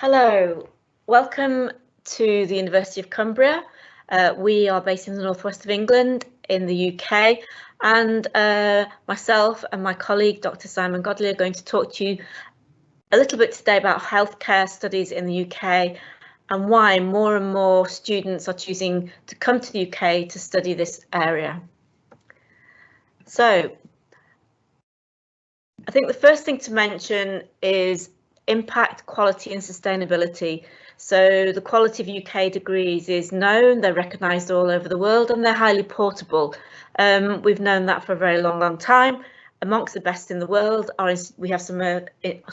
Hello, welcome to the University of Cumbria. We are based in the northwest of England in the UK, and myself and my colleague Dr. Simon Godley are going to talk to you a little bit today about healthcare studies in the UK and why more and more students are choosing to come to the UK to study this area. So I think the first thing to mention is impact, quality and sustainability. So the quality of UK degrees is known, they're recognised all over the world, and they're highly portable. We've known that for a very long time. Amongst the best in the world, we have some of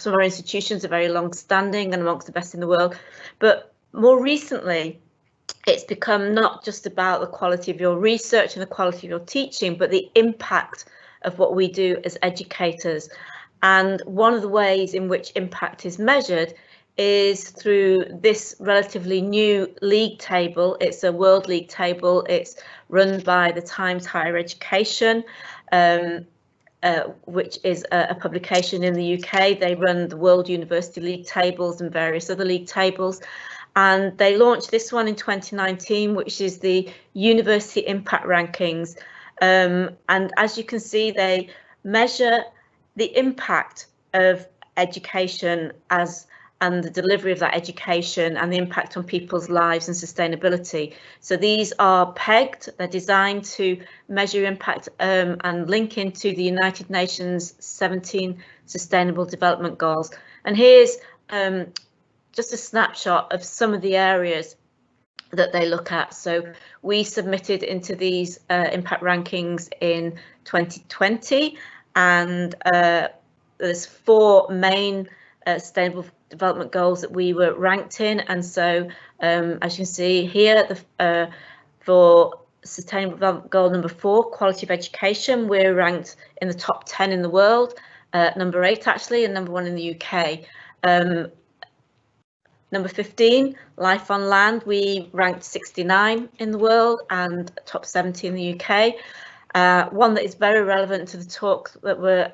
our institutions are very long standing and amongst the best in the world. But more recently, it's become not just about the quality of your research and the quality of your teaching, but the impact of what we do as educators. And one of the ways in which impact is measured is through this relatively new league table. It's a world league table. It's run by the Times Higher Education, which is a publication in the UK. They run the World University League tables and various other league tables. And they launched this one in 2019, which is the University Impact Rankings. And as you can see, they measure the impact of education and the delivery of that education and the impact on people's lives and sustainability. So these are pegged, they're designed to measure impact and link into the United Nations 17 Sustainable Development Goals. And here's just a snapshot of some of the areas that they look at. So we submitted into these impact rankings in 2020, and there's 4 main sustainable development goals that we were ranked in. And so as you can see here, for sustainable development goal number 4, quality of education, we're ranked in the top 10 in the world, number 8 actually, and number 1 in the UK. Number 15, life on land, we ranked 69 in the world and top 70 in the UK. One that is very relevant to the talk that we're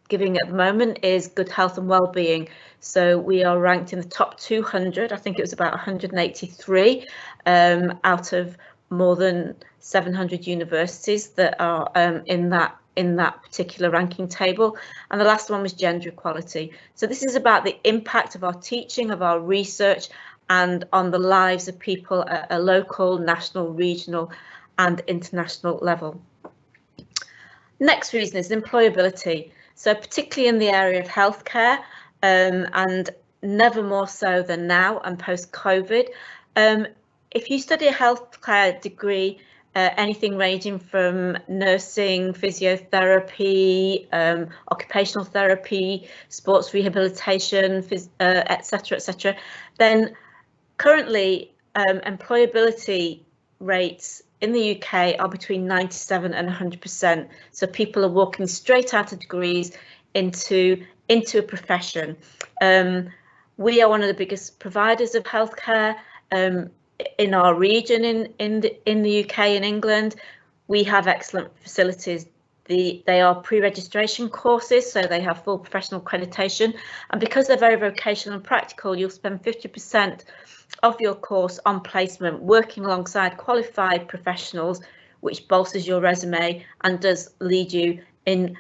giving at the moment is good health and well-being. So we are ranked in the top 200. I think it was about 183 out of more than 700 universities that are in that particular ranking table. And the last one was gender equality. So this is about the impact of our teaching, of our research, and on the lives of people at a local, national, regional and international level. Next reason is employability. So particularly in the area of healthcare, and never more so than now and post-COVID, if you study a healthcare degree, anything ranging from nursing, physiotherapy, occupational therapy, sports rehabilitation, etc., then currently employability rates in the UK are between 97 and 100%. So people are walking straight out of degrees into a profession. We are one of the biggest providers of healthcare in our region in the UK and England. We have excellent facilities. They are pre-registration courses, so they have full professional accreditation, and because they're very vocational and practical, you'll spend 50% of your course on placement, working alongside qualified professionals, which bolsters your resume and does lead you in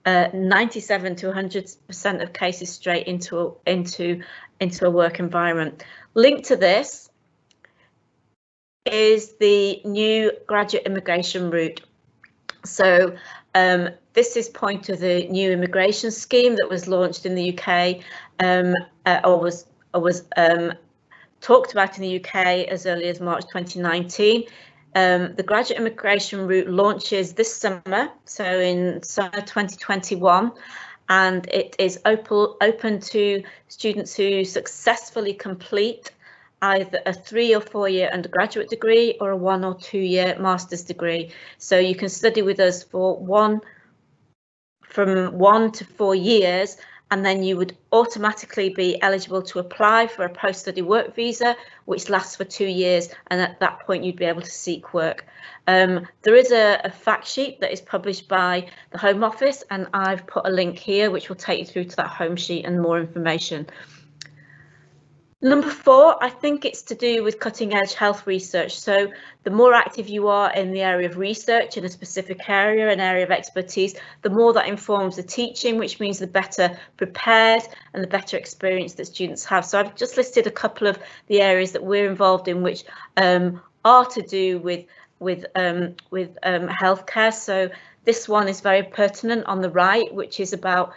97 to 100% of cases straight into a work environment. Linked to this is the new graduate immigration route. So this is point to the new immigration scheme that was launched in the UK, or was talked about in the UK as early as March 2019. The graduate immigration route launches this summer, so in summer 2021, and it is open to students who successfully complete either a 3 or 4 year undergraduate degree or a 1 or 2 year master's degree. So you can study with us for from 1 to 4 years, and then you would automatically be eligible to apply for a post-study work visa, which lasts for 2 years, and at that point you'd be able to seek work. There is a fact sheet that is published by the Home Office, and I've put a link here which will take you through to that home sheet and more information. Number 4, I think it's to do with cutting edge health research. So the more active you are in the area of research in a specific area, an area of expertise, the more that informs the teaching, which means the better prepared and the better experience that students have. So I've just listed a couple of the areas that we're involved in, which are to do with healthcare. So this one is very pertinent on the right, which is about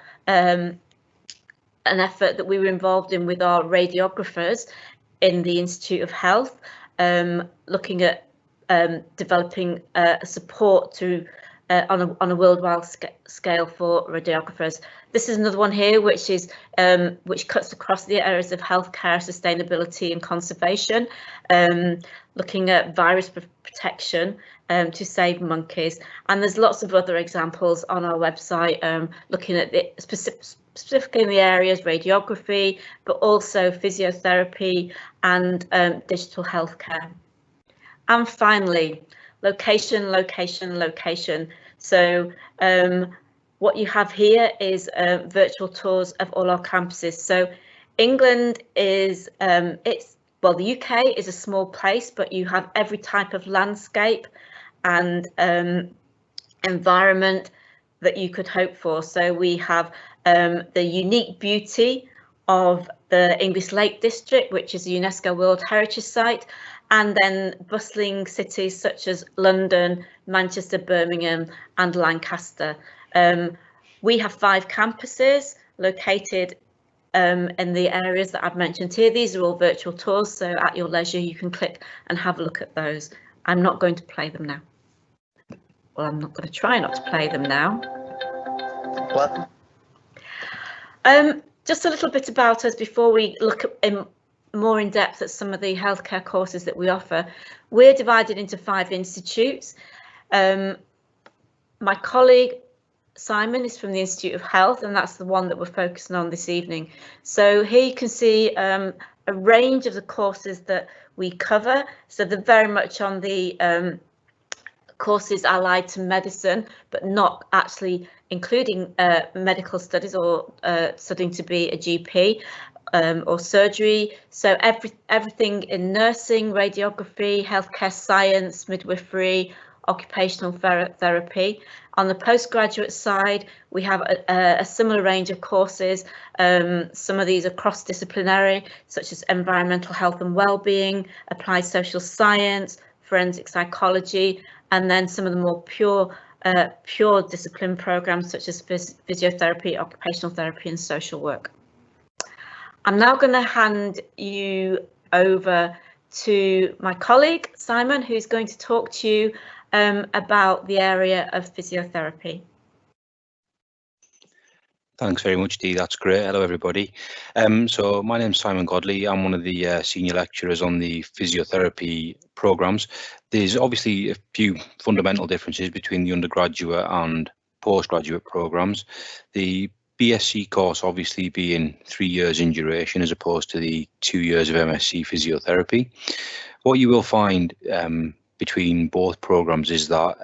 an effort that we were involved in with our radiographers in the Institute of Health, looking at developing support to on a worldwide scale for radiographers. This is another one here, which is which cuts across the areas of healthcare, sustainability and conservation, looking at virus protection to save monkeys. And there's lots of other examples on our website, looking at the specifically in the areas radiography, but also physiotherapy and digital healthcare. And finally, location, location, location. So what you have here is virtual tours of all our campuses. So England is, well, the UK is a small place, but you have every type of landscape and environment that you could hope for. So we have the unique beauty of the English Lake District, which is a UNESCO World Heritage Site, and then bustling cities such as London, Manchester, Birmingham and Lancaster. We have 5 campuses located in the areas that I've mentioned here. These are all virtual tours, so at your leisure you can click and have a look at those. I'm not going to play them now. Well, I'm not going to try not to play them now. What? Just a little bit about us before we look more in depth at some of the healthcare courses that we offer. We're divided into 5 institutes. My colleague Simon is from the Institute of Health, and that's the one that we're focusing on this evening. So here you can see a range of the courses that we cover. So they're very much on the courses allied to medicine, but not actually including medical studies or studying to be a GP or surgery. So everything in nursing, radiography, healthcare science, midwifery, occupational therapy. On the postgraduate side, we have a similar range of courses. Some of these are cross-disciplinary, such as environmental health and well-being, applied social science, forensic psychology, and then some of the more pure discipline programs such as physiotherapy, occupational therapy and social work. I'm now going to hand you over to my colleague Simon, who's going to talk to you about the area of physiotherapy. Thanks very much, Dee. That's great. Hello, everybody. So my name's Simon Godley. I'm one of the senior lecturers on the physiotherapy programs. There's obviously a few fundamental differences between the undergraduate and postgraduate programs. The BSc course obviously being 3 years in duration as opposed to the 2 years of MSc physiotherapy. What you will find between both programs is that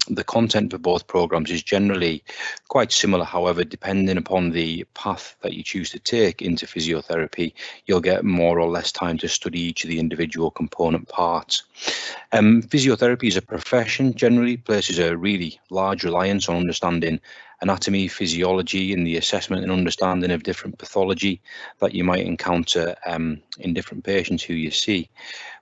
the content for both programs is generally quite similar. However, depending upon the path that you choose to take into physiotherapy, you'll get more or less time to study each of the individual component parts. Physiotherapy as a profession generally places a really large reliance on understanding anatomy, physiology, and the assessment and understanding of different pathology that you might encounter in different patients who you see.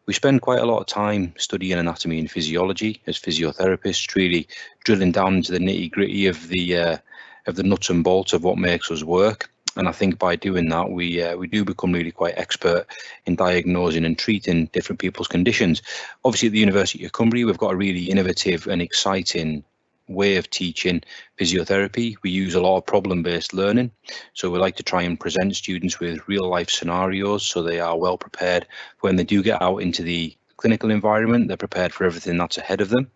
We spend quite a lot of time studying anatomy and physiology as physiotherapists, really drilling down into the nitty-gritty of the nuts and bolts of what makes us work. And I think by doing that, we do become really quite expert in diagnosing and treating different people's conditions. Obviously, at the University of Cumbria, we've got a really innovative and exciting way of teaching physiotherapy. We use a lot of problem-based learning, so we like to try and present students with real-life scenarios so they are well prepared when they do get out into the clinical environment. They're prepared for everything that's ahead of them.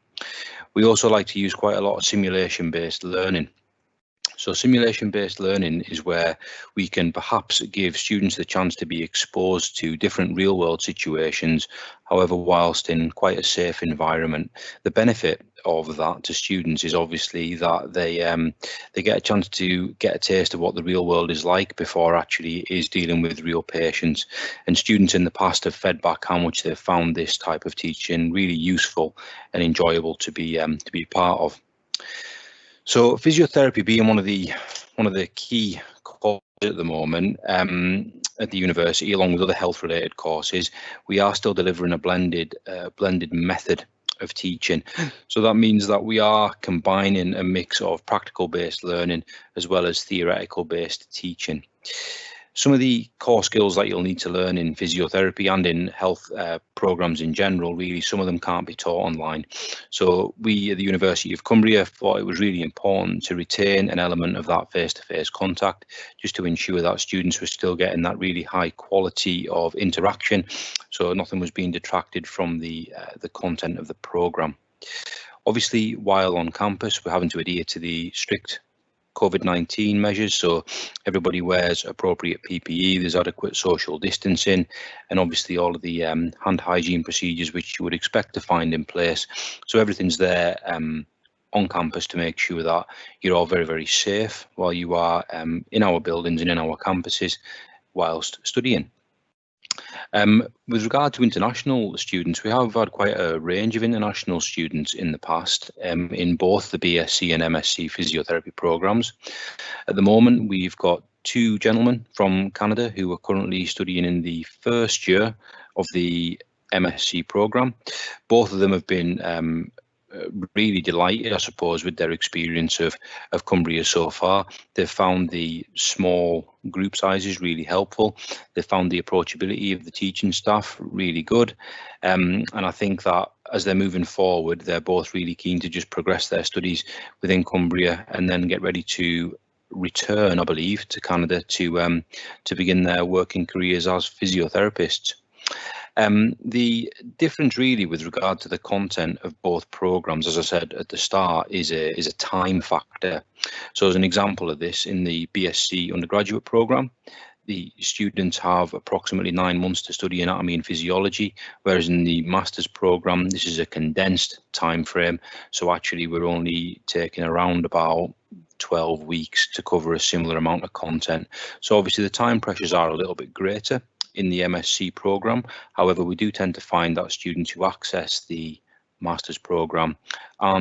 We also like to use quite a lot of simulation-based learning. So simulation-based learning is where we can perhaps give students the chance to be exposed to different real-world situations, however, whilst in quite a safe environment. The benefit of that to students is obviously that they get a chance to get a taste of what the real world is like before actually is dealing with real patients. And students in the past have fed back how much they've found this type of teaching really useful and enjoyable to be part of. So physiotherapy being one of the key courses at the moment at the university, along with other health-related courses, we are still delivering a blended method of teaching. So that means that we are combining a mix of practical-based learning as well as theoretical-based teaching. Some of the core skills that you'll need to learn in physiotherapy and in health programs in general, really, some of them can't be taught online. So we at the University of Cumbria thought it was really important to retain an element of that face-to-face contact, just to ensure that students were still getting that really high quality of interaction, so nothing was being detracted from the content of the program. Obviously, while on campus, we're having to adhere to the strict COVID-19 measures, so everybody wears appropriate PPE, there's adequate social distancing, and obviously all of the hand hygiene procedures which you would expect to find in place. So everything's there on campus to make sure that you're all very, very safe while you are in our buildings and in our campuses whilst studying. With regard to international students, we have had quite a range of international students in the past in both the BSc and MSc physiotherapy programs. At the moment, we've got two gentlemen from Canada who are currently studying in the first year of the MSc program. Both of them have been really delighted, I suppose, with their experience of Cumbria so far. They've found the small group sizes really helpful. They've found the approachability of the teaching staff really good. And I think that as they're moving forward, they're both really keen to just progress their studies within Cumbria and then get ready to return, I believe, to Canada to begin their working careers as physiotherapists. The difference really with regard to the content of both programs, as I said at the start, is a time factor. So as an example of this, in the BSc undergraduate program, the students have approximately 9 months to study anatomy and physiology, whereas in the master's program, this is a condensed time frame. So actually we're only taking around about 12 weeks to cover a similar amount of content. So obviously the time pressures are a little bit greater in the MSc program. However, we do tend to find that students who access the master's program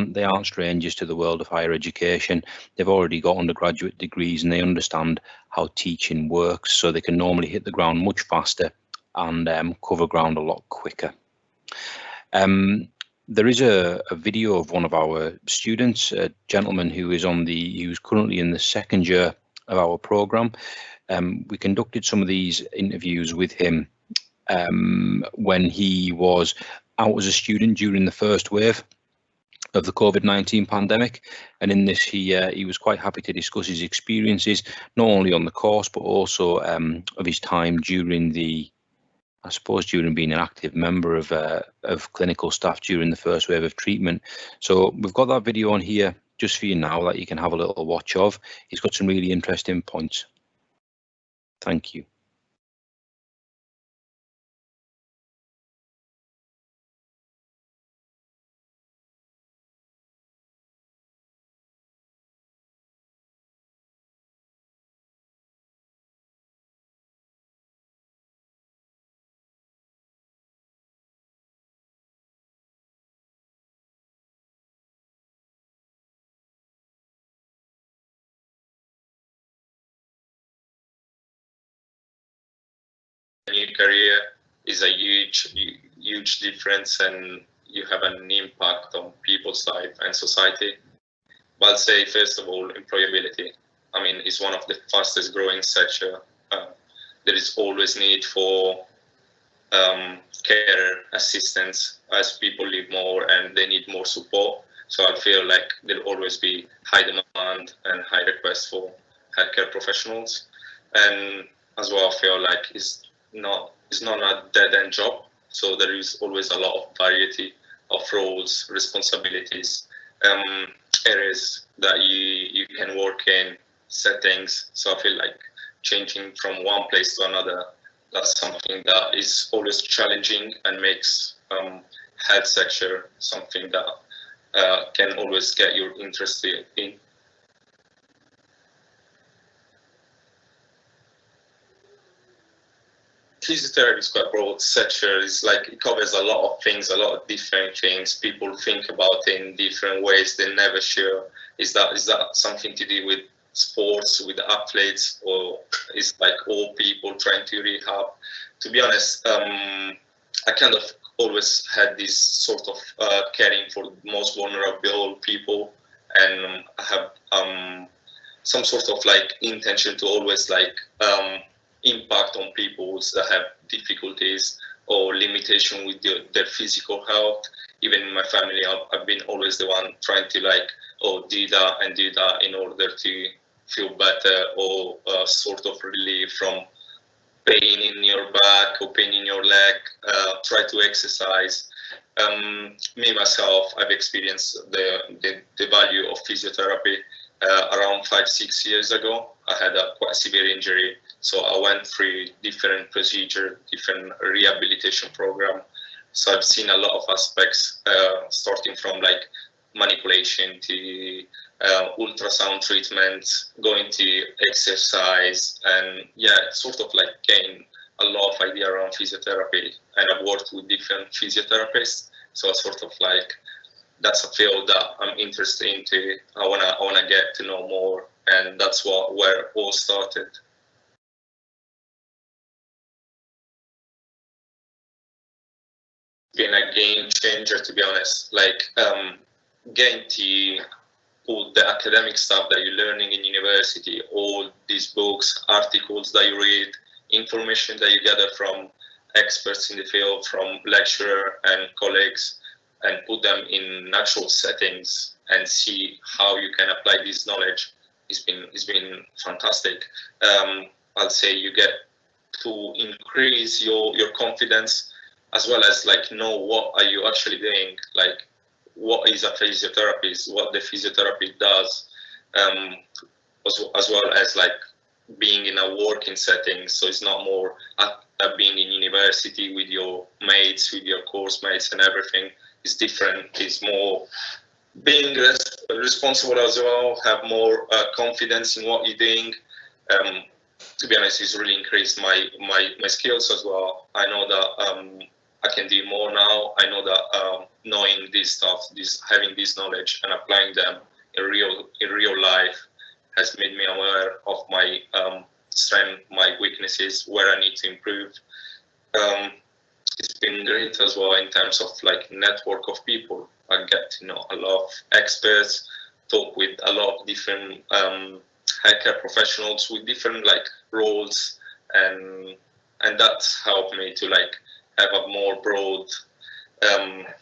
they aren't strangers to the world of higher education. They've already got undergraduate degrees and they understand how teaching works, so they can normally hit the ground much faster and cover ground a lot quicker. There is a video of one of our students, a gentleman who's currently in the second year of our program. We conducted some of these interviews with him when he was out as a student during the first wave of the COVID-19 pandemic, and in this he was quite happy to discuss his experiences, not only on the course but also of his time during being an active member of clinical staff during the first wave of treatment. So we've got that video on here just for you now that you can have a little watch of. He's got some really interesting points. Thank you. New career is a huge difference, and you have an impact on people's life and society. But I'll say, first of all, employability. I mean, it's one of the fastest growing sector. There is always need for care assistance as people live more and they need more support. So I feel like there'll always be high demand and high request for healthcare professionals. And as well, I feel like it's not a dead-end job. So there is always a lot of variety of roles, responsibilities, areas that you can work in settings. So I feel like changing from one place to another, that's something that is always challenging and makes health sector something that can always get you interested in. Physiotherapy is quite a broad sector. It's like it covers a lot of things, a lot of different things. People think about it in different ways. They're never sure. Is that something to do with sports, with athletes, or is like all people trying to rehab? To be honest, I kind of always had this sort of caring for most vulnerable people, and I have some sort of like intention to always like impact on people that have difficulties or limitation with their physical health. Even in my family, I've been always the one trying to like, oh, do that and do that in order to feel better or sort of relief from pain in your back or pain in your leg. Try to exercise. Me myself, I've experienced the value of physiotherapy around 5-6 years ago. I had a quite severe injury, so I went through different procedure, different rehabilitation program. So I've seen a lot of aspects, starting from like manipulation to ultrasound treatment, going to exercise, and yeah, sort of like gain a lot of idea around physiotherapy. And I've worked with different physiotherapists, so sort of like that's a field that I'm interested into. I wanna get to know more, and that's where it all started. Been a game changer, to be honest. Like getting to put the academic stuff that you're learning in university, all these books, articles that you read, information that you gather from experts in the field, from lecturer and colleagues, and put them in natural settings and see how you can apply this knowledge. It's been fantastic. I'll say you get to increase your confidence, as well as like know what are you actually doing, like what is a physiotherapist, what the physiotherapy does, as well as like being in a working setting. So it's not more being in university with your mates, with your course mates and everything. It's different. It's more being responsible as well, have more confidence in what you're doing. To be honest, it's really increased my skills as well. I know that I can do more now. I know that knowing this stuff, having this knowledge and applying them in real life has made me aware of my strength, my weaknesses, where I need to improve. It's been great as well in terms of like network of people. I get to know a lot of experts, talk with a lot of different healthcare professionals with different like roles, and that's helped me to like have a more broad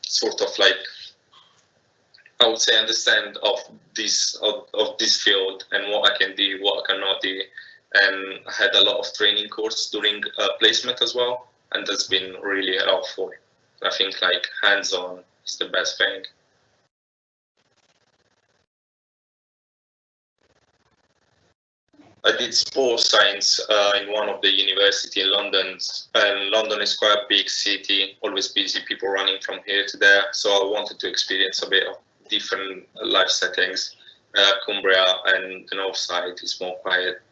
sort of like, I would say, understand of this field and what I can do, what I cannot do. And I had a lot of training course during placement as well, and that's been really helpful. I think like hands-on is the best thing. I did sports science in one of the university in London, and London is quite a big city, always busy, people running from here to there. So I wanted to experience a bit of different life settings. Cumbria and the north side is more quiet,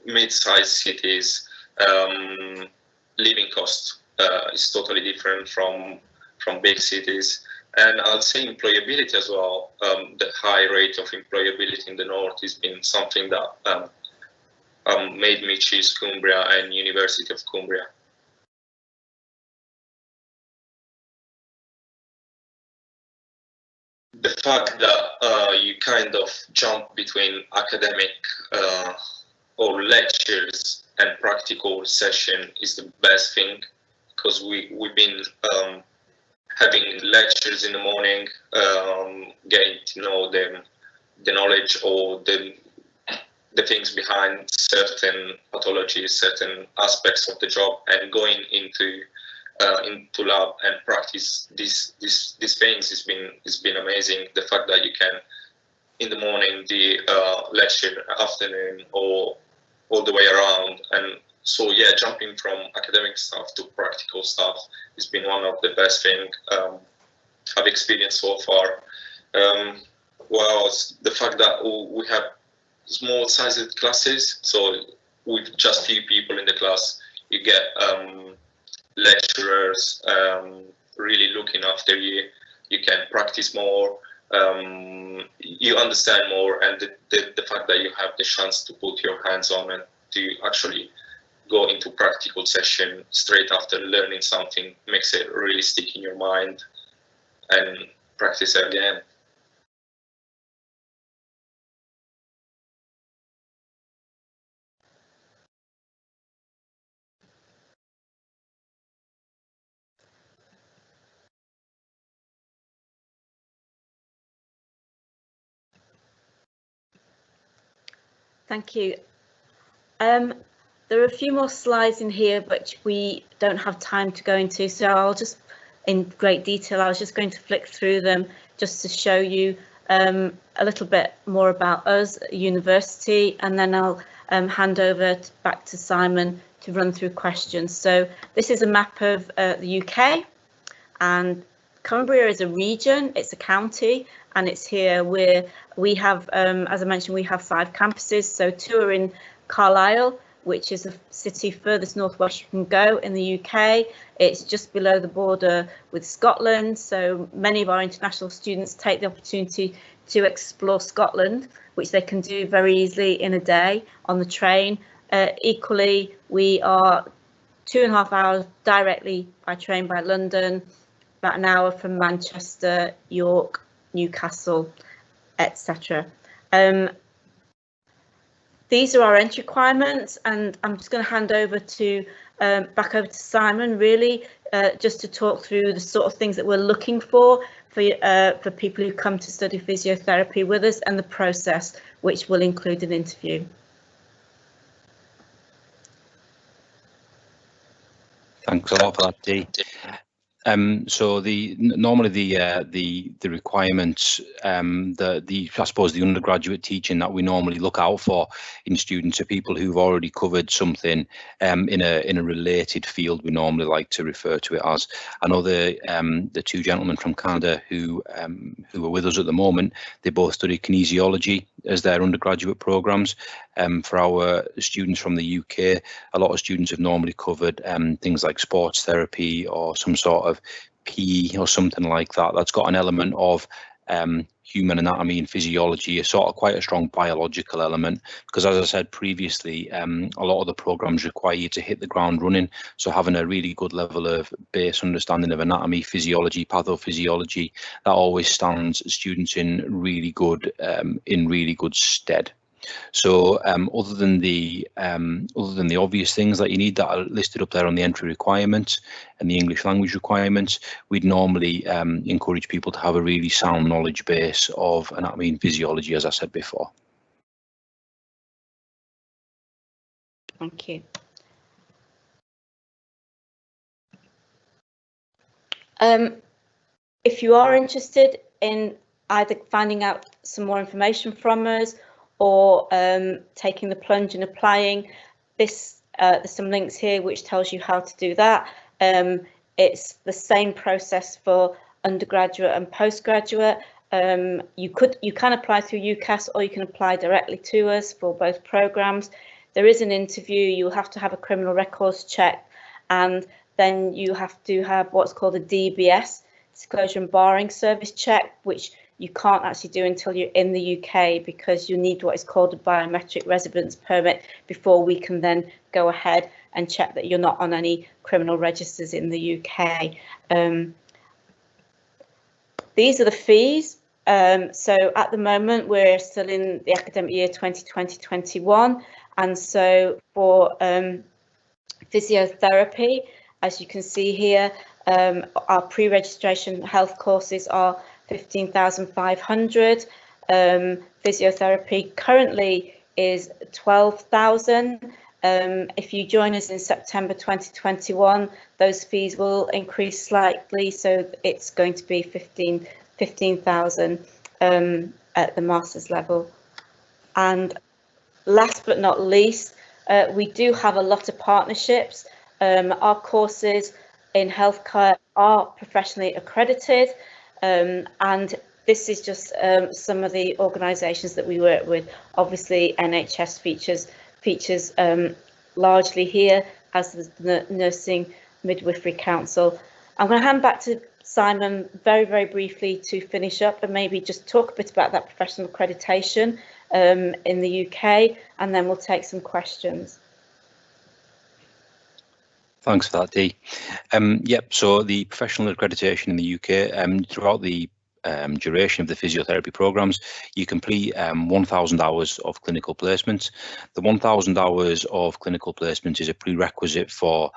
mid-sized cities. Living cost is totally different from big cities. And I'll say employability as well. The high rate of employability in the north has been something that made me choose Cumbria and University of Cumbria. The fact that you kind of jump between academic or lectures and practical session is the best thing, because we've been having lectures in the morning, getting to know the knowledge or the things behind certain pathologies, certain aspects of the job, and going into lab and practice these things has been amazing. The fact that you can in the morning, the lecture, afternoon, or all the way around. And so, yeah, jumping from academic stuff to practical stuff has been one of the best things I've experienced so far. Well, the fact that we have small sized classes, so with just few people in the class, you get lecturers really looking after you. You can practice more, you understand more, and the fact that you have the chance to put your hands on and to actually go into practical session straight after learning something makes it really stick in your mind and practice again. Thank you. There are a few more slides in here, but we don't have time to go into, so I'll just, in great detail, I was just going to flick through them just to show you a little bit more about us at university, and then I'll hand over back to Simon to run through questions. So this is a map of the UK, and Cumbria is a region, it's a county, and it's here where we have, as I mentioned, we have 5 campuses. So 2 are in Carlisle, which is the city furthest northwest you can go in the UK. It's just below the border with Scotland, so many of our international students take the opportunity to explore Scotland, which they can do very easily in a day on the train. Equally, we are 2.5 hours directly by train by London, about an hour from Manchester, York, Newcastle, etc. These are our entry requirements, and I'm just going to hand over to back over to Simon, really, just to talk through the sort of things that we're looking for people who come to study physiotherapy with us, and the process, which will include an interview. Thanks a lot for that, Dee. So normally the requirements, I suppose the undergraduate teaching that we normally look out for in students are people who've already covered something in a related field. We normally like to refer to it as. I know the 2 gentlemen from Canada who are with us at the moment, they both study kinesiology as their undergraduate programs. For our students from the UK, a lot of students have normally covered things like sports therapy or some sort of PE or something like that. That's got an element of human anatomy and physiology, a sort of quite a strong biological element, because as I said previously, a lot of the programs require you to hit the ground running. So having a really good level of base understanding of anatomy, physiology, pathophysiology, that always stands students in really good stead. So other than the obvious things that you need that are listed up there on the entry requirements and the English language requirements, we'd normally encourage people to have a really sound knowledge base of anatomy and physiology, as I said before. Thank you. If you are interested in either finding out some more information from us or taking the plunge and applying, there's some links here which tells you how to do that. It's the same process for undergraduate and postgraduate. You can apply through UCAS, or you can apply directly to us for both programs. There is an interview. You'll have to have a criminal records check, and then you have to have what's called a DBS, disclosure and barring service check, which you can't actually do until you're in the UK, because you need what is called a biometric residence permit before we can then go ahead and check that you're not on any criminal registers in the UK. These are the fees. So at the moment we're still in the academic year 2020-21, and so for physiotherapy, as you can see here, our pre-registration health courses are 15,500. Physiotherapy currently is 12,000. If you join us in September 2021, those fees will increase slightly, so it's going to be 15,000. at the master's level. And last but not least, we do have a lot of partnerships. Our courses in healthcare are professionally accredited, and this is just some of the organisations that we work with. Obviously, NHS features largely here, as the Nursing Midwifery Council. I'm going to hand back to Simon very, very briefly to finish up and maybe just talk a bit about that professional accreditation in the UK, and then we'll take some questions. Thanks for that, Dee. Yep, so the professional accreditation in the UK, throughout the duration of the physiotherapy programs, you complete 1,000 hours of clinical placements. The 1,000 hours of clinical placement is a prerequisite for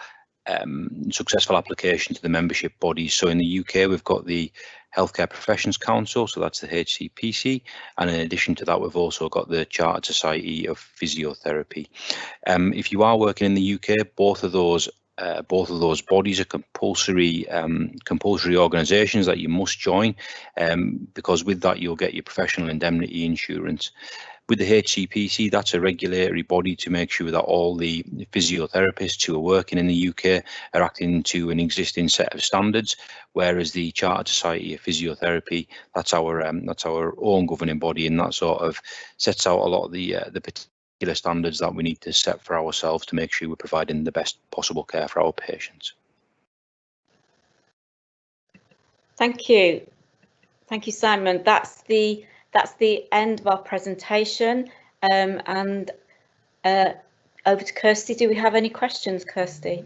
successful application to the membership bodies. So in the UK, we've got the Healthcare Professions Council, so that's the HCPC, and in addition to that, we've also got the Chartered Society of Physiotherapy. If you are working in the UK, both of those bodies are compulsory organisations that you must join, because with that you'll get your professional indemnity insurance. With the HCPC, that's a regulatory body to make sure that all the physiotherapists who are working in the UK are acting to an existing set of standards, whereas the Chartered Society of Physiotherapy, that's our own governing body, and that sort of sets out a lot of the particular standards that we need to set for ourselves to make sure we're providing the best possible care for our patients. Thank you, Simon. That's the end of our presentation, and over to Kirsty. Do we have any questions, Kirsty?